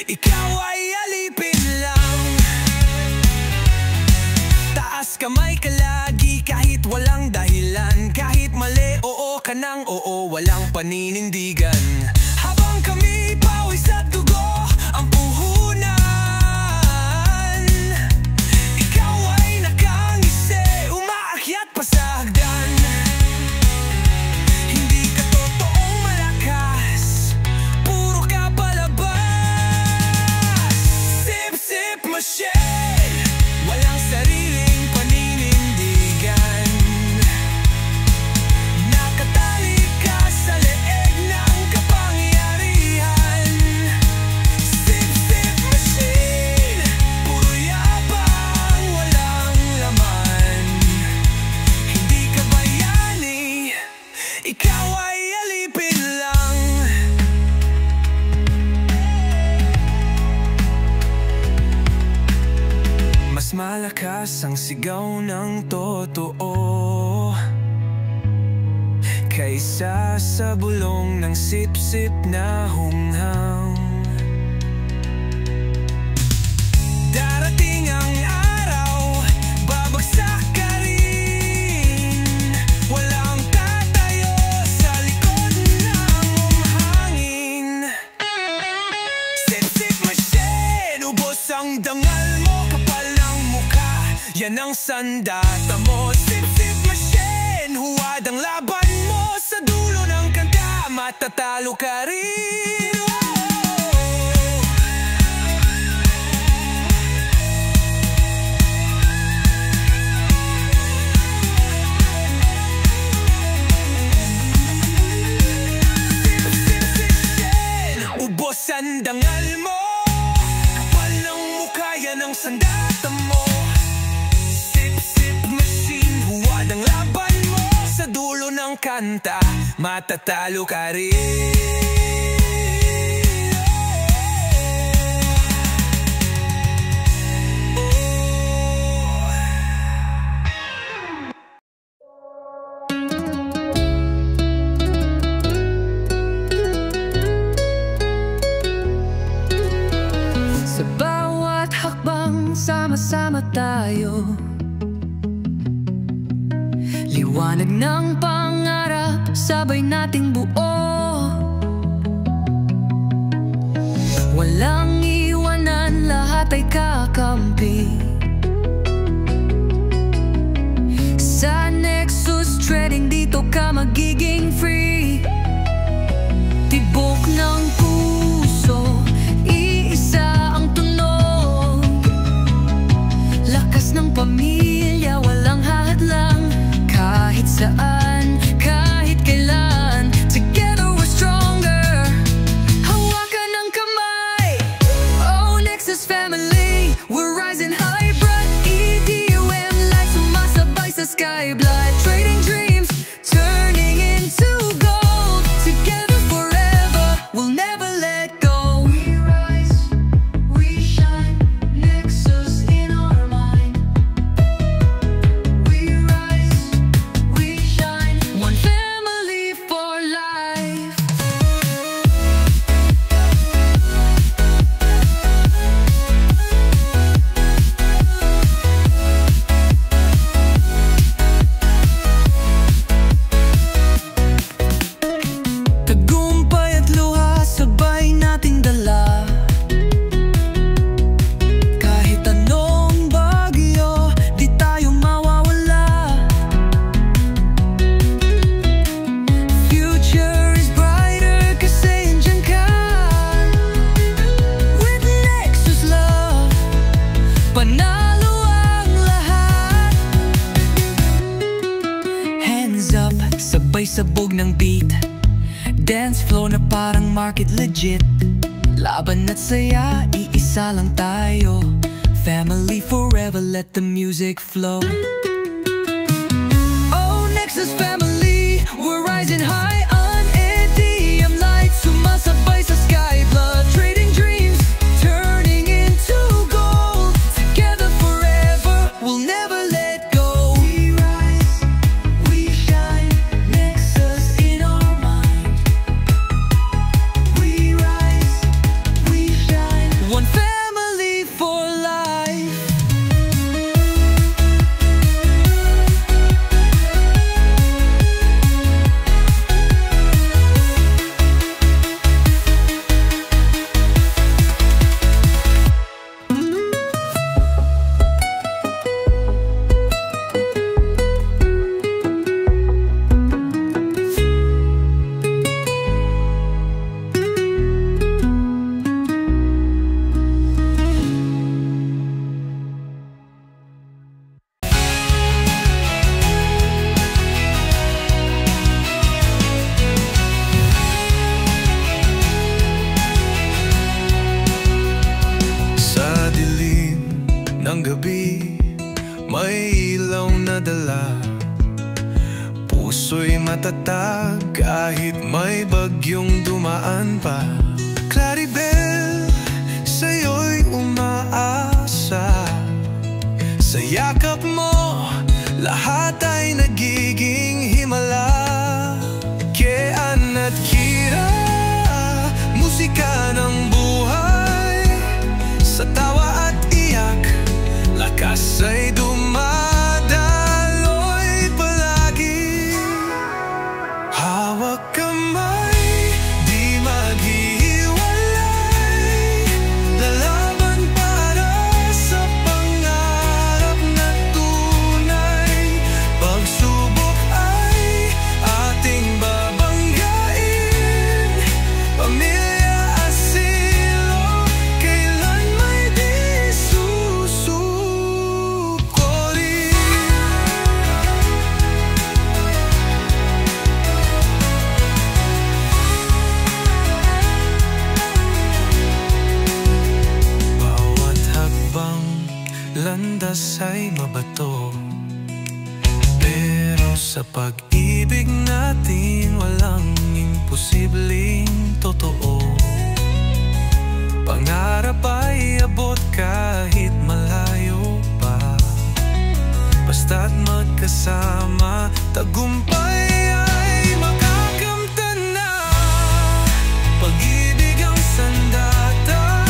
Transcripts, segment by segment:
ikaw ay alipin lang. Taas kamay ka lagi kahit walang dahilan. Kahit mali, oo ka ng oo, walang paninindigan. Habang kami pawis at dugo ang puhunan, ikaw ay nakangisi, umaakyat pa sa hagdan. Hindi ka totoong malakas, puro ka palabas. Sip-sip machine, walang sariling paninindigan. Nakatali ka sa leeg ng kapangyarihan. Sip-sip machine, puro yabang, walang laman. Hindi ka bayani, ikaw ay alipin lang. Mas malakas ang sigaw ng totoo kaysa sa bulong ng sip-sip na hunghang. Darating ang araw, babagsak ka rin. Walang tatayo sa likod ng umhangin. Sip-sip machine, ubos ang dangal mo, kapal ng mukha, yan ang sandata mo. Sip-sip machine, huwad ang laban mo, sa dulo ng kanta matatalo ka rin. Ubos ang dangal mo, kapal ng mukha, yan ang sandata mo. Sip-sip machine, huwad ang laban mo, sa dulo ng kanta matatalo ka rin. Sa bawat hakbang, sama-sama tayo. Liwanag ng pangarap, sabay nating buo. Walang iwanan, lahat ay kakampi. Sa Nexus Trading, dito ka magiging free. Tibok ng puso, iisa ang tunog. Lakas ng pamilya, walang hadlang. Kahit saan, kahit kailan, together we're stronger. Hawakan ng kamay, oh Nexus family, we're rising high. Bright EDUM light, sumasabay sa sky. Blood trading dreams, turning into gold. Together forever, we'll never let go. We rise, we shine, Nexus in our mind. We rise, we shine, one family for life. Tagumpay at luha, sabay nating dala. Kahit anong bagyo, di tayo mawawala. Future is brighter kasi andyan ka. With Nexus love, panalo ang lahat. Hands up, sabay sabog ng beat. Dance floor na parang market legit. Laban at saya, iisa lang tayo. Family forever, let the music flow. Oh Nexus family, we're rising high on EDM light. Sumasabay sa sky, blood trading dreams, turning into gold. Together forever, we'll never let go. We rise, we shine, Nexus in our mind. We rise, we shine, matatag kahit may bagyong dumaan pa. Claribel, sa'yo'y umaasa. Sa yakap mo, lahat ay nagiging himala. Kean at Kira, musika ng buhay. Sa tawa at iyak, lakas ay dumadaloy palagi. Hawak kamay, di maghihiwalay. Lalaban para sa pangarap na tunay. Pagsubok ay ating babanggain. Pamilya asilo, kailan may di susukorin. Bawat hakbang landas ay mabato, pero sa pag-ibig natin walang imposibleng totoo. Pangarap ay abot kahit malayo pa. Basta't magkasama, tagumpay ay makakamtan na. Pag-ibig ang sandata,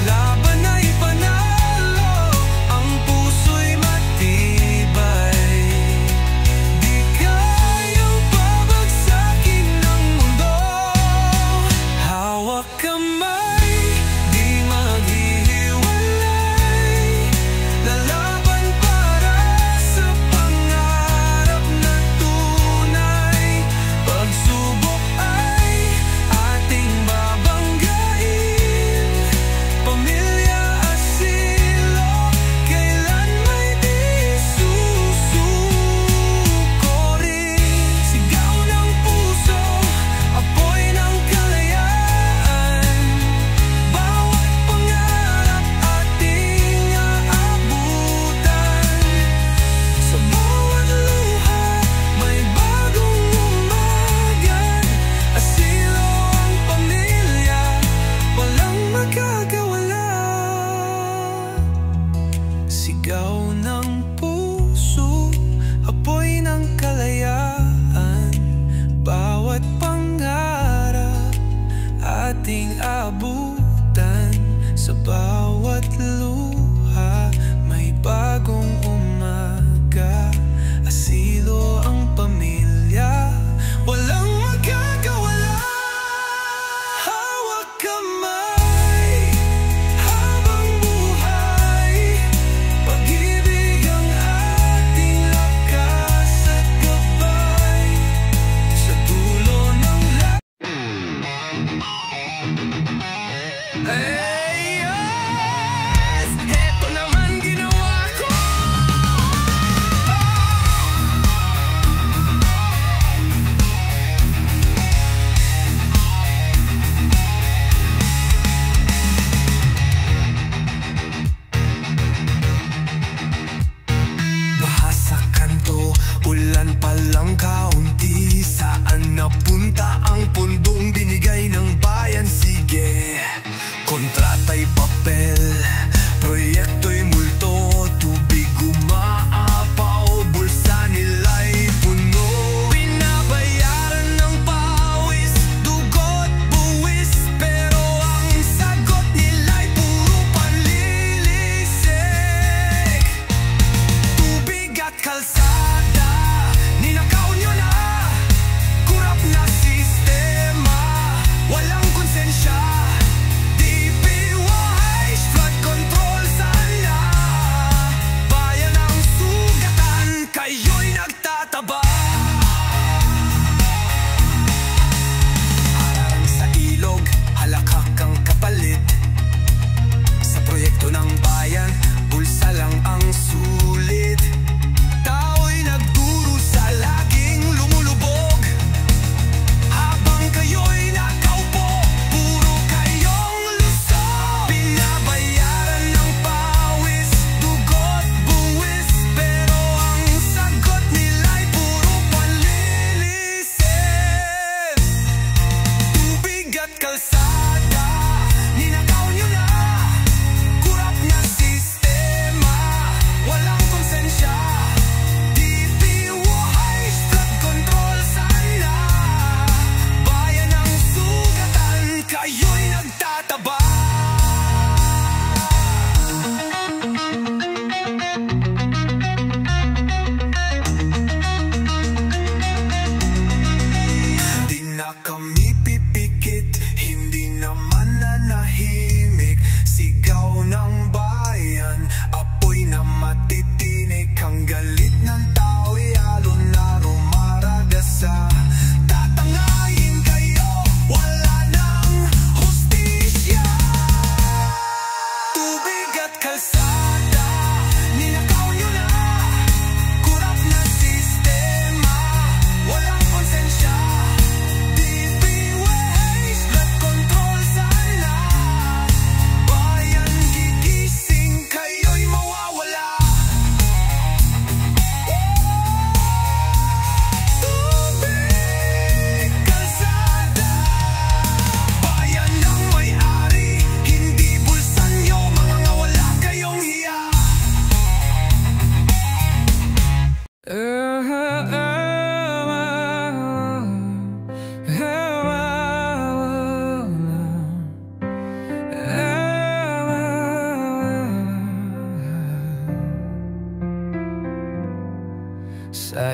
laban ay panalo. Ang puso'y matibay, di kayang pabagsakin ng mundo. Hawak kamay, di maghihiwalay. Lalaban para sa pangarap na tunay. Pagsubok ay ating babanggain. Pamilya asilo, kailan may di susukorin. Sigaw ng puso, apoy ng kalayaan. Bawat pangarap ating aabutan. Sa bawat luha, may bagong umagan. Asilo ang pamilya, walang magkakawala. Sigaw ng puso, apoy ng kalayaan. Bawat pangarap ating abutan. Sa bawat luha, may bagong umaga. Asilo ang pamilya, walang magkakawala. Hawak kamay, habang buhay. Pag-ibig ang ating lakas at gabay. Sa dulo ng Hey, yes! Eto naman ginawa ko. Baha sa kanto, ulan palang kaunti. Saan napunta ang pundong binigay ng bayan? Sige, kontra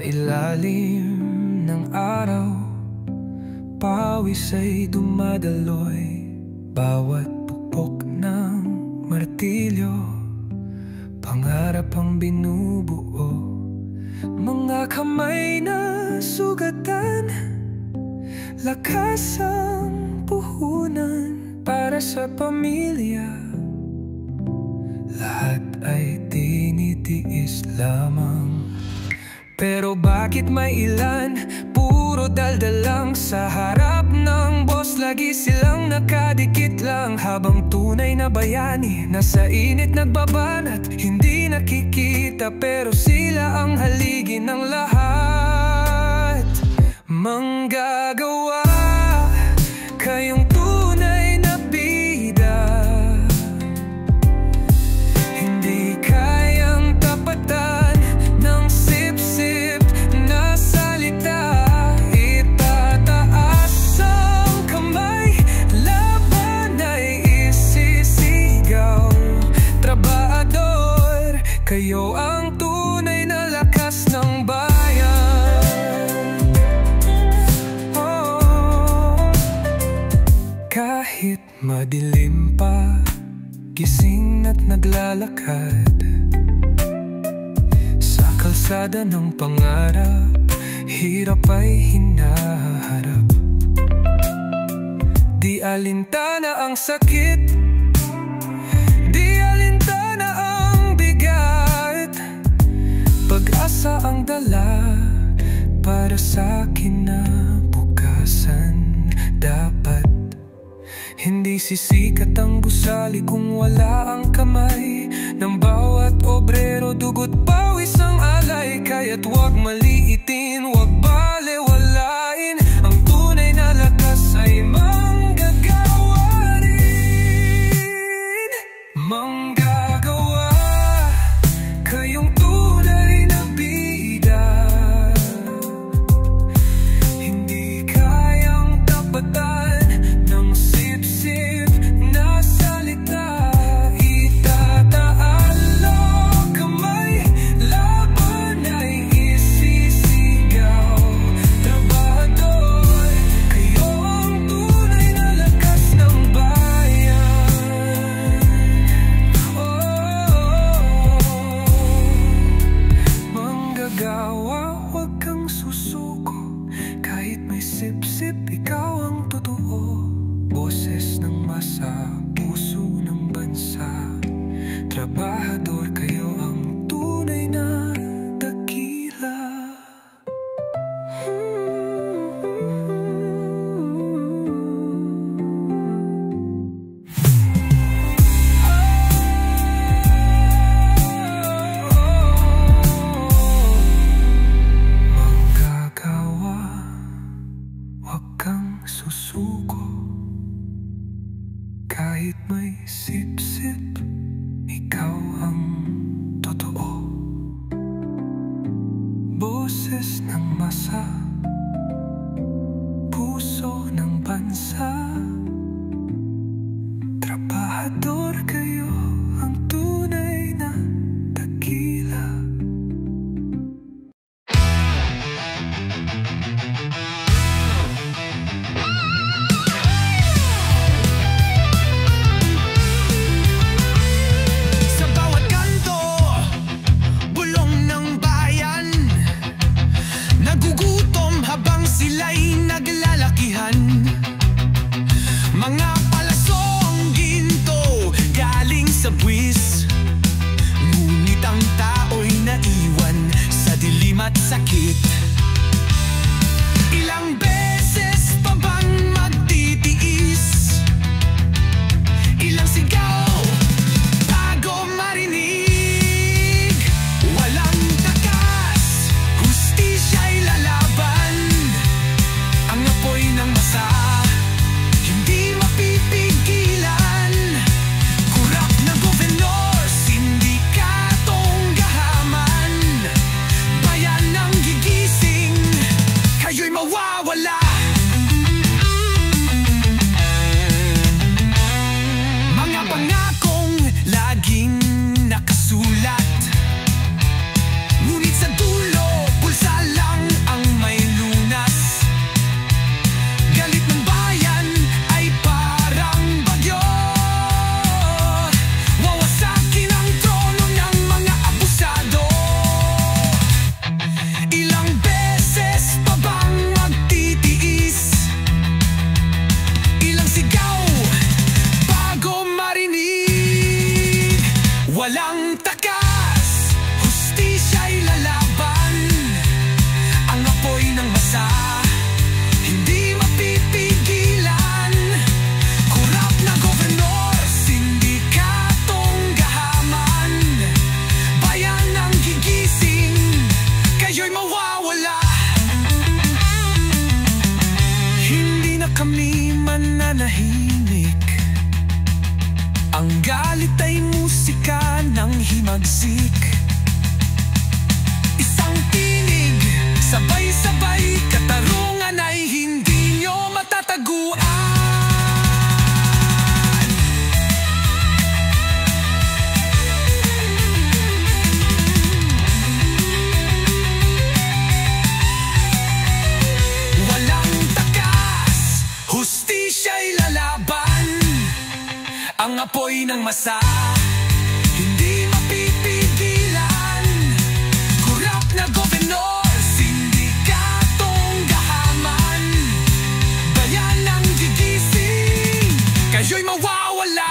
Sa ilalim ng araw, pawis ay dumadaloy. Bawat pupok ng martilyo, pangarap ang binubuo. Mga kamay na sugatan, lakas ang puhunan para sa pamilya. Lahat ay tinitiis lamang. Pero bakit may ilan, puro daldal lang sa harap ng boss? Lagi silang nakadikit lang, habang tunay na bayani nasa init nagbabanat. Hindi nakikita pero sila ang haligi ng lahat. Manggagawa, kayong tunay na bida. Hindi kayang tapatan ng sip-sip na salita. Itataas ang kamay, laban ay isisigaw. Trabahador, kayo ang tunay na lakas ng bayan. Kahit madilim pa, gising at naglalakad sa kalsada ng pangarap. Hirap ay hinaharap, di alintana ang sakit, di alintana ang bigat. Pag-asa ang dala para sa kinabukasan. Dapat hindi sisikat ang gusali kung wala ang kamay ng bawat obrero. Dugot pawis ang alay, kaya't huwag maliitin, huwag balewalain. Ang tunay na lakas ay manggagawa rin. Manggagawa, kayong tunay na bida. Hindi kayang tapatan na salita. Itataalo kamay, laban ay isisigaw. Trabahador, kayo ang tunay na lakas ng bayan. Manggagawa, huwag kang susuko. Kahit may sip-sip, ikaw ang totoo. Boses ng masa, puso ng bansa. Trabahador, kayo ang tunay na dakila. Manggagawa, huwag kang susuko. Kahit may sip-sip, ikaw ang totoo. Boses ng masa, puso ng bansa. Trabahador, kayo ang tunay na dakila. Sila'y naglalakihan, mga palasong ginto galing sa buwis. Ngunit ang tao'y naiwan sa dilim at sakit. Ilang beses pa bang magtitiis? Ilang sigaw bago marinig? Walang takas, hustisya'y lalaban. Ang apoy ng masa, hindi mapipigil. nananahimik. Ang galit ay musika ng himagsik. Isang tinig, sabay-sabay, katarungan ay hindi nyo matataguan. Walang takas, hustisya'y lalaban. Ang apoy ng masa, hindi mapipigilan. Kurap na gobernador, sindikatong gahaman. Bayan ang gigising, kayo'y mawawala.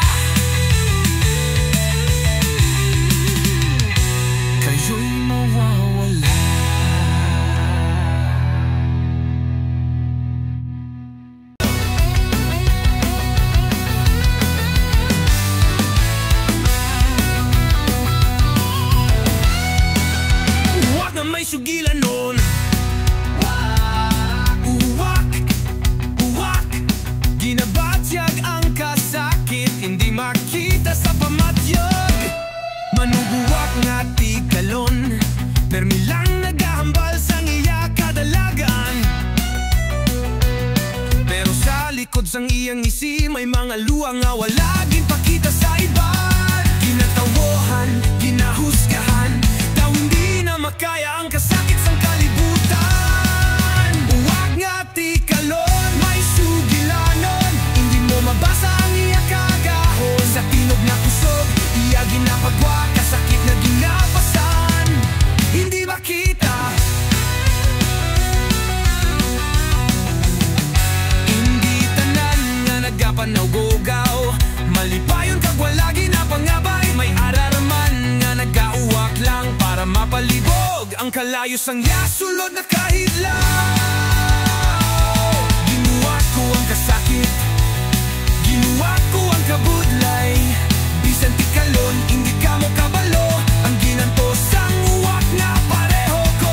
Kayo'y mawawala. May sugilan nun. Uwak, uwak, ginabatyag ang kasakit, hindi makita sa pamatyag. Manubuwak nga tikalon, permilang nagahambal sang iya kadalagan. Pero sa likod sang iyang isi, may mga luwang nga wala ginpakita sa iba. Ginatawohan, ginahusgahan, daw hindi na makaya ang kasakit sang kalibutan. Uwag nga tikalon, may sugilanon, hindi mo mabasa ang iya kagahon. Sa tinog na kusog, iya ginapagwa, kasakit na ginapasan, hindi makita. Hindi tanan nga nagapanaw-gogaw, malipayon kag wala ginapangabay. May araraman nga nagauwak lang para mapalibog ang kalayos ang yasulod na kahidlaw. Ginuwa ko ang kasakit, ginuwa ko ang kabudlay. Bisan tikalon, hindi ka mo kabalo, ang ginantos ang uwak na pareho ko.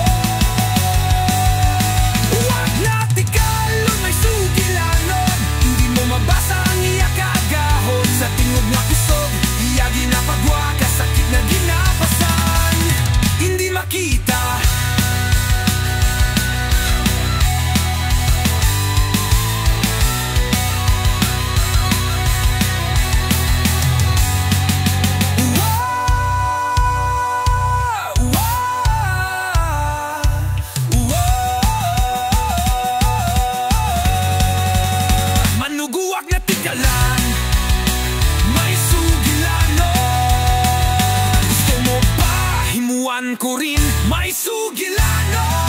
Uwak na tikalon, may sugilanon, hindi mo mabasa ang iya kagahon. Sa tingog na kusog, iya ginapagwa, kasakit na ginapasan, hindi makita. Manuguwak na tikalan, may sugilanon. Gusto mo ba himuan ko rin? May sugilanon.